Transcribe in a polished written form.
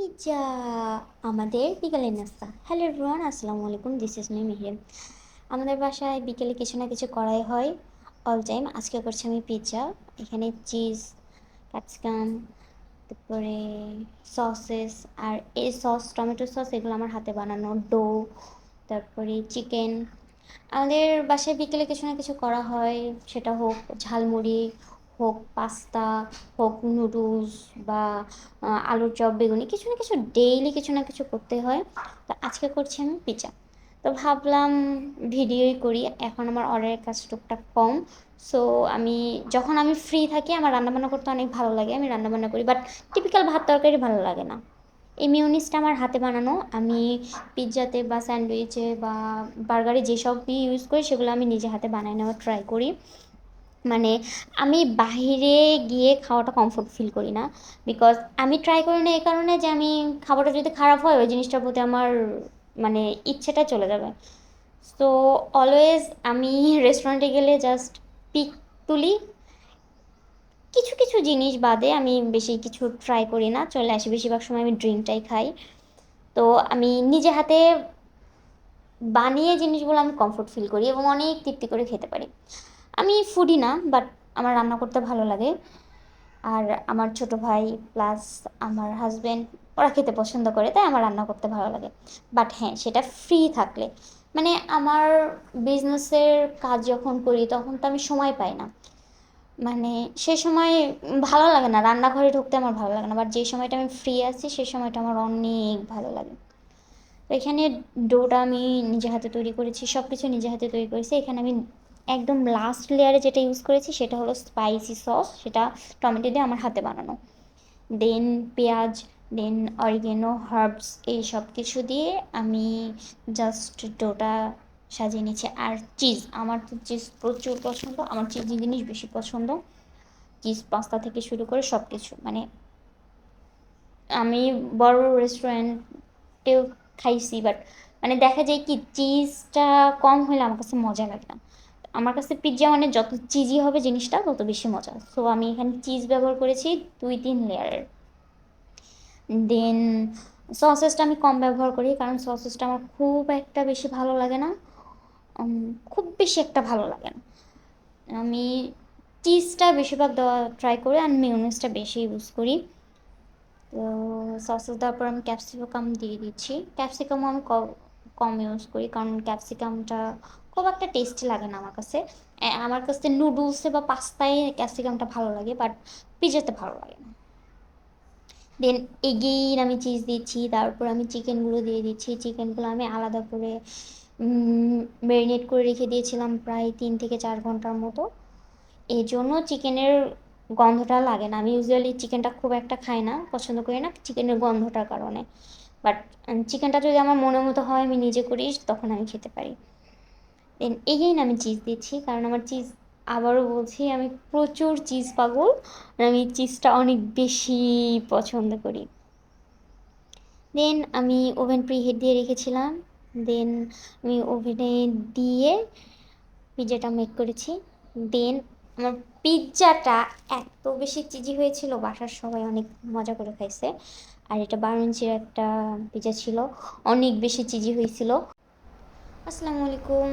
Pizza আমাদের বিকেলের নাস্তা। হ্যালো এভরিওয়ান, আসসালামু আলাইকুম, দিস ইজ মি মিহিম। আমাদের বাসায় বিকেলে কিছু না কিছু করাই হয় অল টাইম। আজকে করছি আমি পিজ্জা। এখানে চিজ, ক্যাপসিকাম, তারপরে সসেস, আর এই সস, টমেটো সস, এগুলো আমার হাতে বানানো। ডো, তারপরে চিকেন। আমাদের বাসায় বিকেলে কিছু না কিছু করা হয়, সেটা হোক ঝালমুড়ি, হোক পাস্তা, হোক নুডলস, বা আলুর চপ, বেগুনি, কিছু না কিছু ডেইলি কিছু না কিছু করতে হয়। তো আজকে করছি আমি পিৎজা। তো ভাবলাম ভিডিওই করি, এখন আমার অর্ডারের কাজ টুকটাক কম। সো যখন আমি ফ্রি থাকি, আমার রান্নাবান্না করতে অনেক ভালো লাগে, আমি রান্নাবান্না করি, বাট টিপিক্যাল ভাত তরকারি ভালো লাগে না। এই মিউনিসটা আমার হাতে বানানো। আমি পিৎজাতে বা স্যান্ডউইচে বা বার্গারে যেসবই ইউজ করি, সেগুলো আমি নিজে হাতে বানায় নেওয়ার ট্রাই করি। মানে আমি বাহিরে গিয়ে খাওয়াটা কমফোর্ট ফিল করি না, বিকজ আমি ট্রাই করি না এই কারণে যে আমি খাবারটা যদি খারাপ হয়, ওই জিনিসটার প্রতি আমার মানে ইচ্ছেটা চলে যাবে। সো অলওয়েজ আমি রেস্টুরেন্টে গেলে জাস্ট পিক তুলি, কিছু কিছু জিনিস বাদে আমি বেশি কিছু ট্রাই করি না, চলে আসি। বেশিরভাগ সময় আমি ড্রিঙ্কটাই খাই। তো আমি নিজে হাতে বানিয়ে জিনিসগুলো আমি কমফোর্ট ফিল করি এবং অনেক তৃপ্তি করে খেতে পারি। আমি ফুডি না, বাট আমার রান্না করতে ভালো লাগে। আর আমার ছোট ভাই প্লাস আমার হাজব্যান্ড, ওরা খেতে পছন্দ করে, তাই আমার রান্না করতে ভালো লাগে। বাট হ্যাঁ, সেটা ফ্রি থাকলে। মানে আমার বিজনেসের কাজ যখন করি, তখন তো আমি সময় পাই না। মানে সে সময় ভালো লাগে না, রান্নাঘরে ঢুকতে আমার ভালো লাগে না। বাট যে সময়টা আমি ফ্রি আছি, সেই সময়টা আমার অনেক ভালো লাগে। তো এখানে ডোটা আমি নিজে হাতে তৈরি করেছি, সব কিছু নিজে হাতে তৈরি করেছি। এখানে আমি একদম লাস্ট লেয়ারে যেটা ইউজ করেছি, সেটা হলো স্পাইসি সস, সেটা টমেটো দিয়ে আমার হাতে বানানো। দেন পেঁয়াজ, দেন অরিগেনো, হার্বস, এই সব কিছু দিয়ে আমি জাস্ট ডোটা সাজিয়ে নিচ্ছি। আর চিজ, আমার তো চিজ প্রচুর পছন্দ, আমার চিজি জিনিস বেশি পছন্দ। চিজ পাস্তা থেকে শুরু করে সব কিছু, মানে আমি বড় রেস্টুরেন্টেও খাইছি, বাট মানে দেখা যায় কি চিজটা কম হলে আমার কাছে মজা লাগে না। আমার কাছে পিৎজা মানে যত চিজি হবে জিনিসটা, তত বেশি মজা। সো আমি এখানে চিজ ব্যবহার করেছি 2-3 লেয়ারের। দেন সসেসটা আমি কম ব্যবহার করি, কারণ সসেসটা আমার খুব একটা বেশি ভালো লাগে না। খুব বেশি একটা ভালো লাগে না। আমি চিজটা বেশিরভাগ দেওয়া ট্রাই করি, আর মিউনিসটা বেশি ইউজ করি। তো সসেস দেওয়ার পর আমি ক্যাপসিকাম দিয়ে দিচ্ছি। ক্যাপসিকামও আমি কম ইউজ করি, কারণ ক্যাপসিকামটা খুব একটা টেস্টি লাগে না আমার কাছে। আমার কাছে নুডলসে বা পাস্তায় ক্যাপসিকামটা ভালো লাগে, বাট পিজাতে ভালো লাগে না। দেন এগেইন আমি চিজ দিচ্ছি, তারপর আমি চিকেনগুলো দিয়ে দিচ্ছি। চিকেনগুলো আমি আলাদা করে ম্যারিনেট করে রেখে দিয়েছিলাম প্রায় 3 থেকে 4 ঘন্টার মতো। এই জন্য চিকেনের গন্ধটা লাগে না। আমি ইউজুয়ালি চিকেনটা খুব একটা খাই না, পছন্দ করি না চিকেনের গন্ধটার কারণে। বাট চিকেনটা যদি আমার মনের মতো হয়, আমি নিজে করি, তখন আমি খেতে পারি। দেন এগেইন আমি চিজ দিচ্ছি, কারণ আমার চিজ, আবারও বলছি, আমি প্রচুর চিজ পাগল। আর আমি চিজটা অনেক বেশি পছন্দ করি। দেন আমি ওভেন প্রিহিট দিয়ে রেখেছিলাম। দেন আমি ওভেনে দিয়ে পিৎজাটা মেক করেছি। দেন আমার পিৎজাটা এত বেশি চিজি হয়েছিল, বাসার সবাই অনেক মজা করে খাইছে। আর এটা 12 ইঞ্চির একটা পিৎজা ছিল, অনেক বেশি চিজি হয়েছিল। আসসালামু আলাইকুম।